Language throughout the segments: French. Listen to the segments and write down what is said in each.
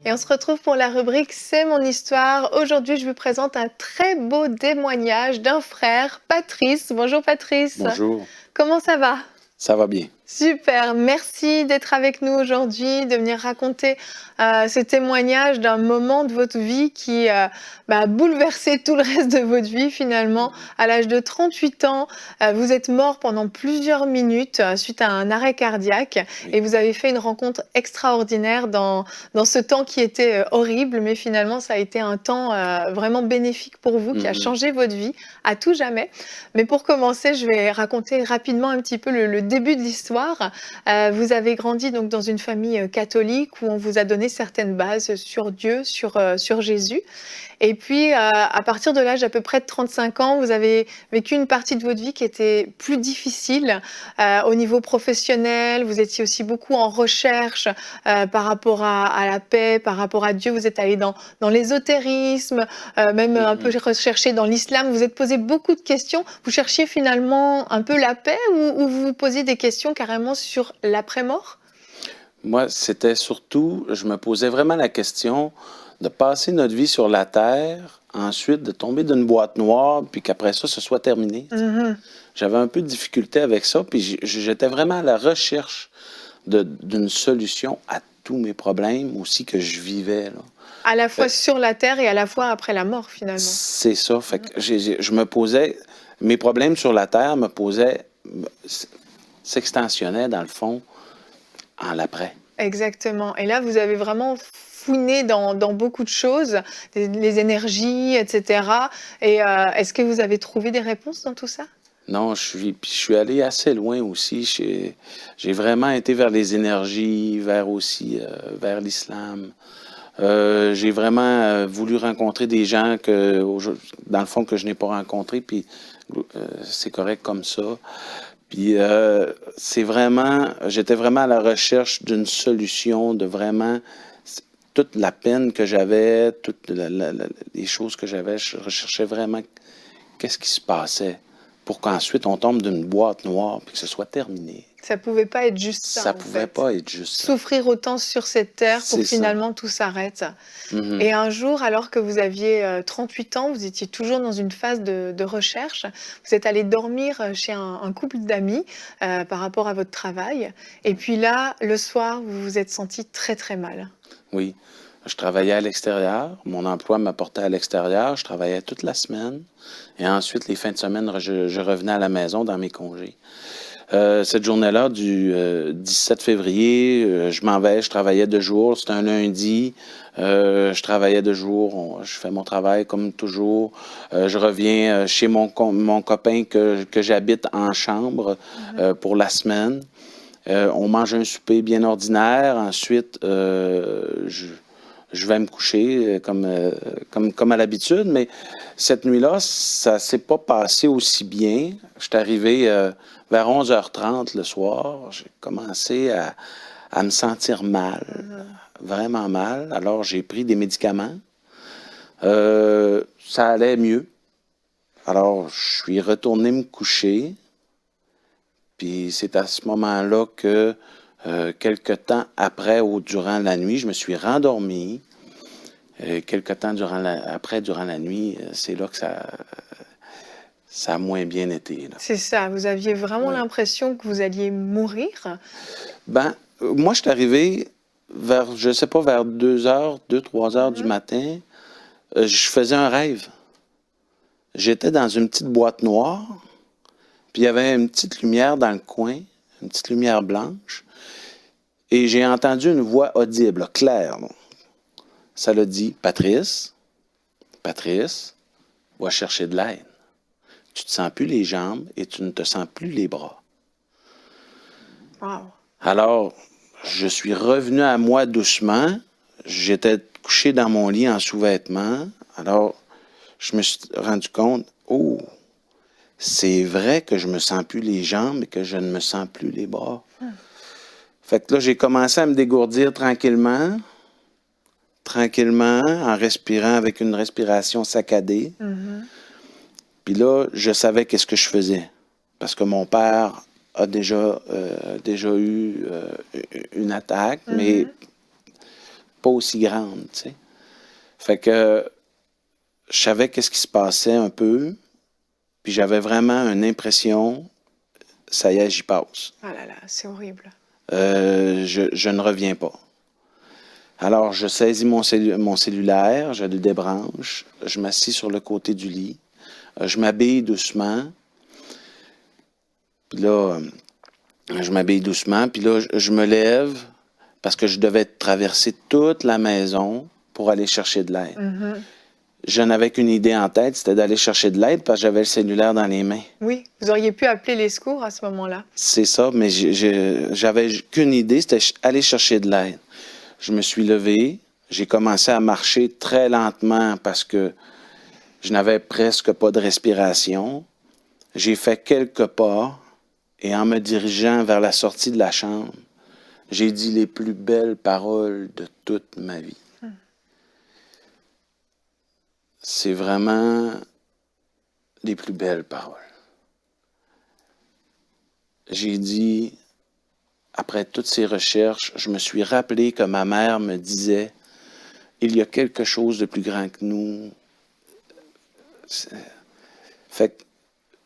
et on se retrouve pour la rubrique C'est mon histoire. Aujourd'hui, je vous présente un très beau témoignage d'un frère, Patrice. Bonjour Patrice, Bonjour, comment ça va? ça va bien. Super, merci d'être avec nous aujourd'hui, de venir raconter ce témoignage d'un moment de votre vie qui a bouleversé tout le reste de votre vie finalement. À l'âge de 38 ans, vous êtes mort pendant plusieurs minutes suite à un arrêt cardiaque et Oui. vous avez fait une rencontre extraordinaire dans ce temps qui était horrible, mais finalement ça a été un temps vraiment bénéfique pour vous, qui a Mhm. changé votre vie à tout jamais. Mais pour commencer, je vais raconter rapidement un petit peu le début de l'histoire. Vous avez grandi donc dans une famille catholique où on vous a donné certaines bases sur Dieu, sur Jésus. Et puis, à partir de l'âge à peu près de 35 ans, vous avez vécu une partie de votre vie qui était plus difficile au niveau professionnel. Vous étiez aussi beaucoup en recherche par rapport à la paix, par rapport à Dieu. Vous êtes allé dans l'ésotérisme, même un peu Mhm. recherché dans l'islam. Vous êtes posé beaucoup de questions. Vous cherchiez finalement un peu la paix ou vous vous posiez des questions carrément sur l'après-mort? Moi, c'était surtout, je me posais vraiment la question de passer notre vie sur la Terre, ensuite de tomber d'une boîte noire, puis qu'après ça, ce soit terminé. Mhm. J'avais un peu de difficulté avec ça, puis j'étais vraiment à la recherche d'une solution à tous mes problèmes aussi que je vivais, là. À la fois Fait- sur la terre et à la fois après la mort finalement. C'est ça. Fait que je me posais, mes problèmes sur la Terre me posaient, s'extensionnaient dans le fond en l'après. Exactement. Et là, vous avez vraiment fouiné dans beaucoup de choses, les énergies, et cetera. Et est-ce que vous avez trouvé des réponses dans tout ça? Non, puis je suis allé assez loin aussi. J'ai vraiment été vers les énergies, vers aussi, vers l'islam. J'ai vraiment voulu rencontrer des gens dans le fond, que je n'ai pas rencontrés, puis c'est correct comme ça. Puis j'étais vraiment à la recherche d'une solution, de vraiment toute la peine que j'avais, toutes les choses que j'avais, je recherchais vraiment qu'est-ce qui se passait pour qu'ensuite on tombe d'une boîte noire puis que ce soit terminé. Ça pouvait pas être juste ça, Ça en pouvait fait. pas être juste ça. Souffrir autant sur cette terre pour C'est que ça. finalement tout s'arrête. Mhm. Et un jour, alors que vous aviez 38 ans, vous étiez toujours dans une phase de recherche, vous êtes allé dormir chez un couple d'amis par rapport à votre travail. Et puis là, le soir, vous vous êtes senti très très mal. Oui. Je travaillais à l'extérieur. Mon emploi m'apportait à l'extérieur. Je travaillais toute la semaine. Et ensuite, les fins de semaine, je revenais à la maison dans mes congés. Cette journée-là, du 17 février, je m'en vais, je travaillais de jour. C'était un lundi. Je travaillais de jour. Je fais mon travail comme toujours. Je reviens chez mon copain que j'habite en chambre Mhm. pour la semaine. On mange un souper bien ordinaire. Ensuite, je vais me coucher comme à l'habitude. Mais cette nuit-là, ça s'est pas passé aussi bien. Je suis arrivé vers 11h30 le soir. J'ai commencé à me sentir mal, Mhm. vraiment mal. Alors, j'ai pris des médicaments. Ça allait mieux. Alors, je suis retourné me coucher. Puis c'est à ce moment-là que, quelque temps après ou durant la nuit, je me suis rendormi. Quelque temps durant la nuit, c'est là que ça a moins bien été, là. C'est ça, vous aviez vraiment Ouais. l'impression que vous alliez mourir? Ben, moi, je suis arrivé vers, je sais pas, vers 2h, 2, 3h du Mhm. matin. Je faisais un rêve. J'étais dans une petite boîte noire, puis il y avait une petite lumière dans le coin, une petite lumière blanche, et j'ai entendu une voix audible, claire, là. Ça l'a dit, Patrice, Patrice, va chercher de l'aide. Tu te sens plus les jambes et tu ne te sens plus les bras. Wow. Alors, je suis revenu à moi doucement. J'étais couché dans mon lit en sous-vêtements. Alors, je me suis rendu compte, oh, c'est vrai que je me sens plus les jambes et que je ne me sens plus les bras. Fait que là, j'ai commencé à me dégourdir tranquillement, en respirant avec une respiration saccadée. Mhm. Puis là, je savais qu'est-ce que je faisais. Parce que mon père a déjà eu une attaque, mais Mhm. pas aussi grande, tu sais. Fait que je savais qu'est-ce qui se passait un peu, puis j'avais vraiment une impression, ça y est, j'y passe. Ah là là, c'est horrible. Je ne reviens pas. Alors, je saisis mon cellulaire, je le débranche, je m'assis sur le côté du lit, je m'habille doucement, puis là, je m'habille doucement, puis là, je me lève parce que je devais traverser toute la maison pour aller chercher de l'aide. Mhm. Je n'avais qu'une idée en tête, c'était d'aller chercher de l'aide parce que j'avais le cellulaire dans les mains. Oui, vous auriez pu appeler les secours à ce moment-là. C'est ça, mais j'avais qu'une idée, c'était aller chercher de l'aide. Je me suis levé, j'ai commencé à marcher très lentement parce que je n'avais presque pas de respiration. J'ai fait quelques pas et en me dirigeant vers la sortie de la chambre, j'ai dit les plus belles paroles de toute ma vie. C'est vraiment les plus belles paroles. J'ai dit, après toutes ces recherches, je me suis rappelé que ma mère me disait, il y a quelque chose de plus grand que nous. Fait que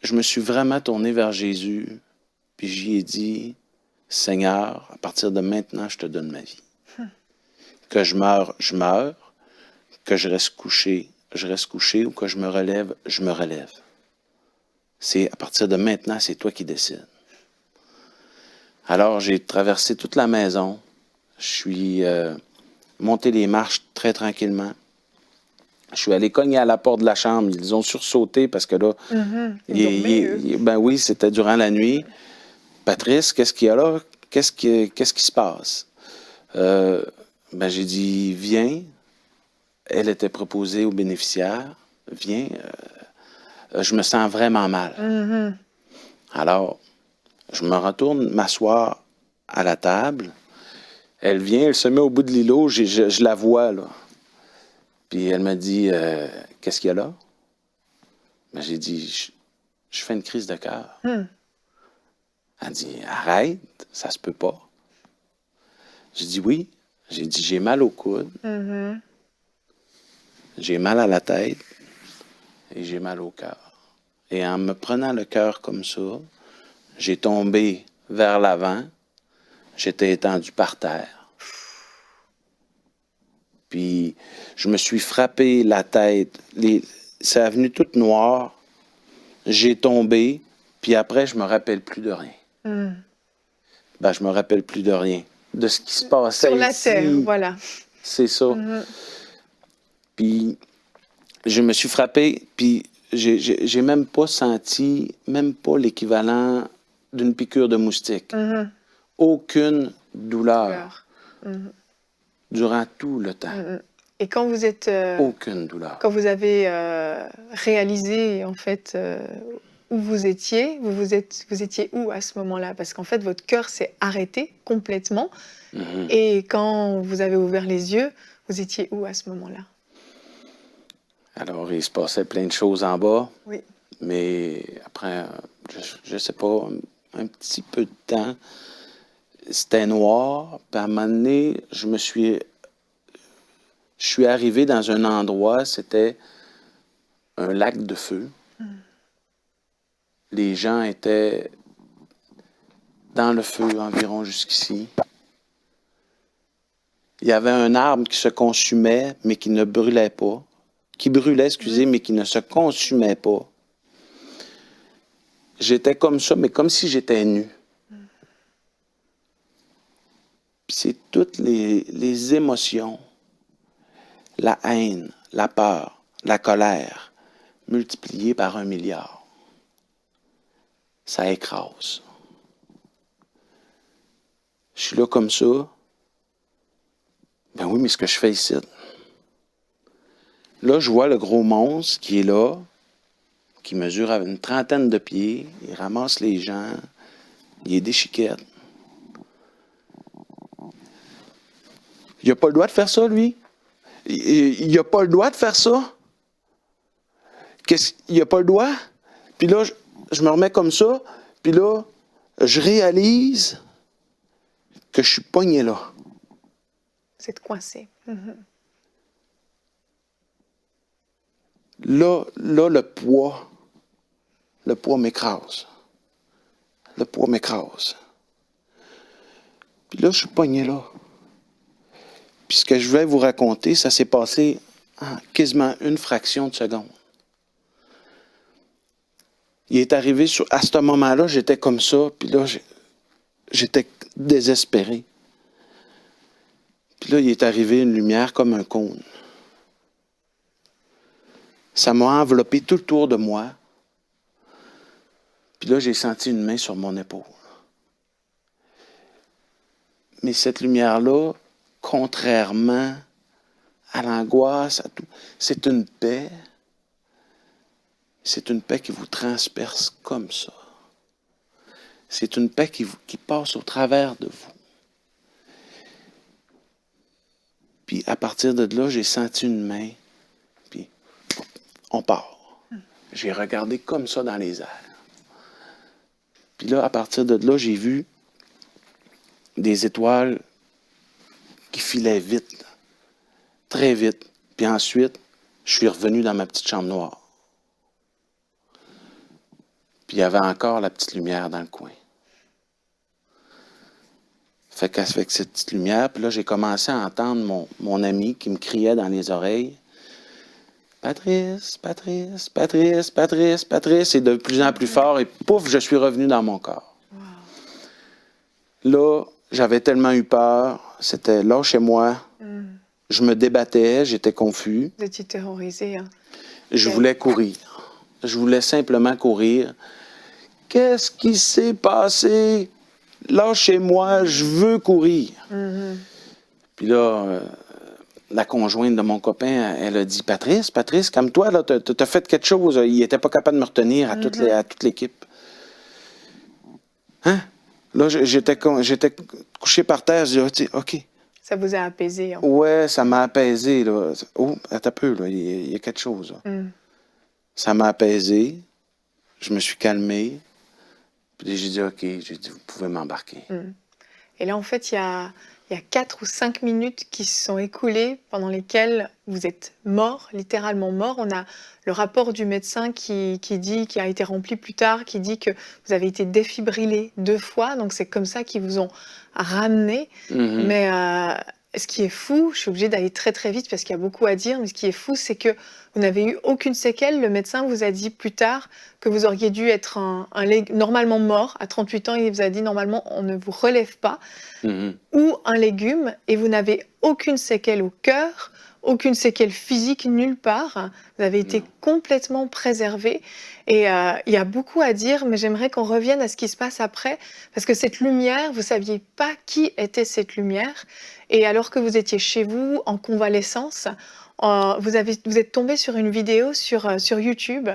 je me suis vraiment tourné vers Jésus, puis j'y ai dit, Seigneur, à partir de maintenant, je te donne ma vie. Que je meurs, je meurs. Que je reste couché, ou que je me relève, je me relève. C'est à partir de maintenant, c'est toi qui décides. Alors, j'ai traversé toute la maison. Je suis monté les marches très tranquillement. Je suis allé cogner à la porte de la chambre. Ils ont sursauté parce que là, Ils dormaient, eux. ben oui, c'était durant la nuit. Patrice, qu'est-ce qu'il y a là? Qu'est-ce qui se passe? Ben j'ai dit, viens. Elle était proposée aux bénéficiaires. Viens, je me sens vraiment mal. Mhm. Alors, je me retourne m'asseoir à la table. Elle vient, elle se met au bout de l'îlot, je la vois, là. Puis elle me dit, qu'est-ce qu'il y a là? Ben, j'ai dit, je fais une crise de cœur. Elle dit, arrête, ça se peut pas. J'ai dit, oui. J'ai dit, j'ai mal au coude, Mhm. j'ai mal à la tête et j'ai mal au cœur. Et en me prenant le cœur comme ça, j'ai tombé vers l'avant, j'étais étendu par terre. Puis je me suis frappé la tête, ça est venu toute noire, j'ai tombé, puis après je me rappelle plus de rien. Ben, je me rappelle plus de rien, de ce qui se passait Sur la ici. terre, voilà. C'est ça. Puis je me suis frappé, puis j'ai même pas senti, même pas l'équivalent d'une piqûre de moustique. Aucune douleur durant tout le temps. Et quand vous êtes, Aucune douleur. quand vous avez réalisé en fait où vous étiez, vous étiez où à ce moment-là? Parce qu'en fait votre cœur s'est arrêté complètement. Et quand vous avez ouvert les yeux, vous étiez où à ce moment-là? Alors, il se passait plein de choses en bas. Oui. Mais après, je sais pas, un petit peu de temps, c'était noir. Puis à un moment donné, je suis arrivé dans un endroit, c'était un lac de feu. Les gens étaient dans le feu environ jusqu'ici. Il y avait un arbre qui se consumait, mais qui ne brûlait pas. Qui brûlait, excusez, mais qui ne se consumait pas. J'étais comme ça, mais comme si j'étais nu. Puis c'est toutes les émotions, la haine, la peur, la colère, multipliées par 1 milliard. Ça écrase. Je suis là comme ça. Ben oui, mais ce que je fais ici. Là, je vois le gros monstre qui est là, qui mesure une 30aine de pieds. Il ramasse les gens. Il est déchiquette. Il n'a pas le droit de faire ça, lui. Il n'a pas le droit de faire ça. Il n'a pas le droit. Puis là, je me remets comme ça. Puis là, je réalise que je suis pogné là. Vous êtes coincé. Là, le poids m'écrase. Le poids m'écrase. Puis là, je suis pogné là. Puis ce que je vais vous raconter, ça s'est passé en quasiment une fraction de seconde. Il est arrivé à ce moment-là, j'étais comme ça, puis là, j'étais désespéré. Puis là, il est arrivé une lumière comme un cône. Ça m'a enveloppé tout autour de moi. Puis là, j'ai senti une main sur mon épaule. Mais cette lumière-là, contrairement à l'angoisse, à tout, c'est une paix. C'est une paix qui vous transperce comme ça. C'est une paix qui passe au travers de vous. Puis à partir de là, j'ai senti une main, puis on part. J'ai regardé comme ça dans les airs. Puis là, à partir de là, j'ai vu des étoiles qui filaient vite, très vite. Puis ensuite, je suis revenu dans ma petite chambre noire. Puis il y avait encore la petite lumière dans le coin. Fait qu'avec cette petite lumière, puis là, j'ai commencé à entendre mon ami qui me criait dans les oreilles. Patrice, Patrice, Patrice, Patrice, Patrice, et de plus en plus fort, et pouf, je suis revenu dans mon corps. Wow. Là, j'avais tellement eu peur, c'était là chez moi, je me débattais, j'étais confus. Vous étiez terrorisé, hein? Je voulais courir. Je voulais simplement courir. Qu'est-ce qui s'est passé? Lâchez-moi, je veux courir. Puis là, la conjointe de mon copain, elle a dit, Patrice, calme-toi, là, t'as fait quelque chose. Il n'était pas capable de me retenir à toute l'équipe. Hein? Là, j'étais couché par terre, je dis, OK. Ça vous a apaisé, hein? Ouais, ça m'a apaisé, là. Oh, attends un peu, là, il y a quelque chose, là. Ça m'a apaisé. Je me suis calmé. Puis j'ai dit, OK, j'ai dit, vous pouvez m'embarquer. Et là, en fait, il y a 4 ou 5 minutes qui se sont écoulées pendant lesquelles vous êtes mort, littéralement mort. On a le rapport du médecin qui a été rempli plus tard, qui dit que vous avez été défibrillé 2 fois. Donc, c'est comme ça qu'ils vous ont ramené. Mais ce qui est fou, je suis obligée d'aller très très vite parce qu'il y a beaucoup à dire, mais ce qui est fou, c'est que vous n'avez eu aucune séquelle. Le médecin vous a dit plus tard que vous auriez dû être normalement mort. À 38 ans, il vous a dit normalement on ne vous relève pas. Ou un légume, et vous n'avez aucune séquelle au cœur, aucune séquelle physique nulle part. Vous avez été complètement préservé. Et il y a beaucoup à dire, mais j'aimerais qu'on revienne à ce qui se passe après, parce que cette lumière, vous ne saviez pas qui était cette lumière. Et alors que vous étiez chez vous, en convalescence, vous êtes tombé sur une vidéo sur YouTube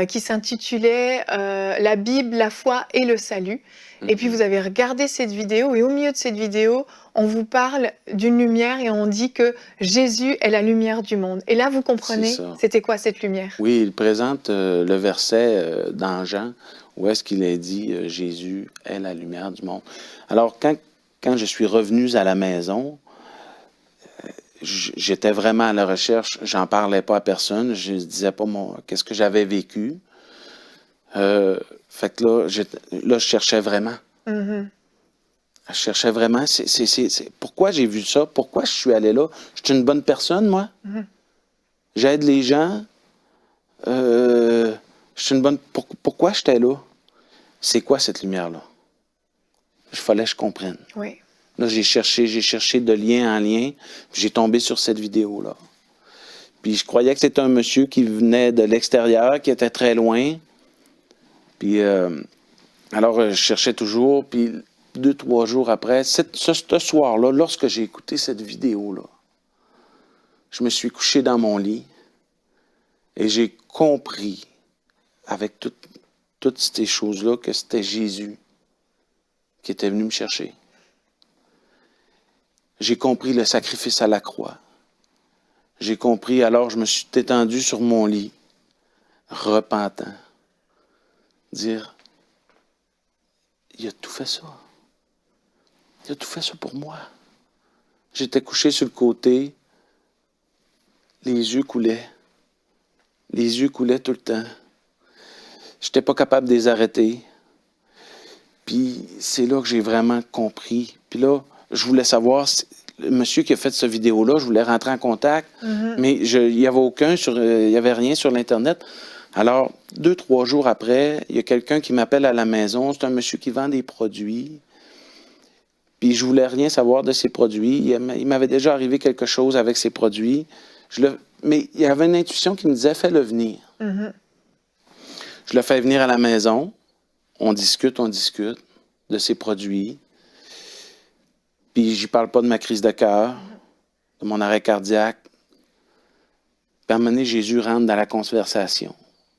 qui s'intitulait « La Bible, la foi et le salut ». Et puis vous avez regardé cette vidéo, et au milieu de cette vidéo, on vous parle d'une lumière et on dit que Jésus est la lumière du monde. Et là, vous comprenez, c'était quoi cette lumière? Oui, il présente le verset dans Jean où est-ce qu'il est dit Jésus est la lumière du monde. Alors, quand je suis revenu à la maison, j'étais vraiment à la recherche, j'en parlais pas à personne, je ne disais pas qu'est-ce que j'avais vécu. Fait que là, je cherchais vraiment. Je cherchais vraiment. Pourquoi j'ai vu ça? Pourquoi je suis allé là? Je suis une bonne personne, moi. J'aide les gens. Je suis une bonne... Pourquoi j'étais là? C'est quoi cette lumière-là? Il fallait que je comprenne. Oui. Là, j'ai cherché de lien en lien. J'ai tombé sur cette vidéo-là. Puis je croyais que c'était un monsieur qui venait de l'extérieur, qui était très loin. Puis, alors, je cherchais toujours. Puis, 2-3 jours après, ce soir-là, lorsque j'ai écouté cette vidéo-là, je me suis couché dans mon lit et j'ai compris, avec toutes ces choses-là, que c'était Jésus qui était venu me chercher. J'ai compris le sacrifice à la croix. J'ai compris, alors je me suis étendu sur mon lit, repentant. Dire, il a tout fait ça. Il a tout fait ça pour moi. J'étais couché sur le côté, les yeux coulaient. Les yeux coulaient tout le temps. J'étais pas capable de les arrêter. Puis c'est là que j'ai vraiment compris. Puis là, je voulais savoir, le monsieur qui a fait cette vidéo-là, je voulais rentrer en contact, mais il n'y avait il y avait rien sur l'Internet. Alors, 2, 3 jours après, il y a quelqu'un qui m'appelle à la maison. C'est un monsieur qui vend des produits. Puis je voulais rien savoir de ses produits. Il m'avait déjà arrivé quelque chose avec ses produits. Mais il y avait une intuition qui me disait, fais-le venir. Je le fais venir à la maison. On discute de ses produits. Puis j'y parle pas de ma crise de cœur, de mon arrêt cardiaque. Puis à un moment donné, Jésus rentre dans la conversation.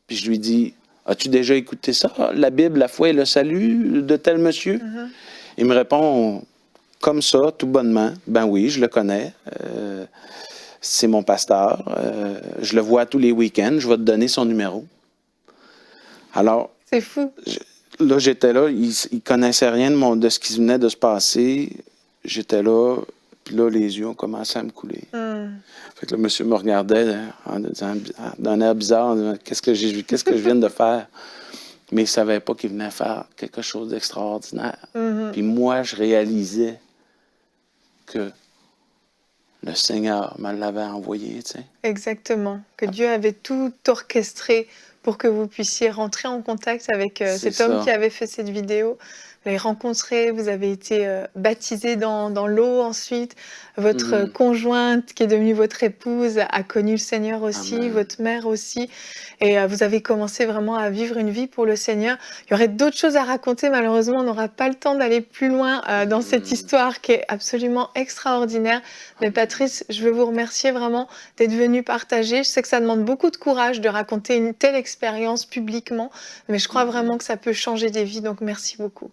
Puis je lui dis, as-tu déjà écouté ça? La Bible, la foi et le salut de tel monsieur? Il me répond comme ça, tout bonnement. Ben oui, je le connais. C'est mon pasteur. Je le vois tous les week-ends. Je vais te donner son numéro. Alors, C'est fou. là, j'étais là. Il connaissait rien de ce qui venait de se passer. J'étais là. Puis là, les yeux ont commencé à me couler. Fait que le monsieur me regardait d'un air bizarre en disant, qu'est-ce que je viens de faire? Mais il ne savait pas qu'il venait faire quelque chose d'extraordinaire. Puis moi, je réalisais que le Seigneur me l'avait envoyé, tu sais. Exactement. Que Dieu avait tout orchestré pour que vous puissiez rentrer en contact avec cet homme ça. qui avait fait cette vidéo. Vous l'avez rencontré, vous avez été baptisé dans l'eau ensuite. Votre conjointe, qui est devenue votre épouse, a connu le Seigneur aussi, Amen. votre mère aussi. Et vous avez commencé vraiment à vivre une vie pour le Seigneur. Il y aurait d'autres choses à raconter, malheureusement, on n'aura pas le temps d'aller plus loin dans cette histoire qui est absolument extraordinaire. Mais Patrice, je veux vous remercier vraiment d'être venu partager. Je sais que ça demande beaucoup de courage de raconter une telle expérience publiquement, mais je crois vraiment que ça peut changer des vies, donc merci beaucoup.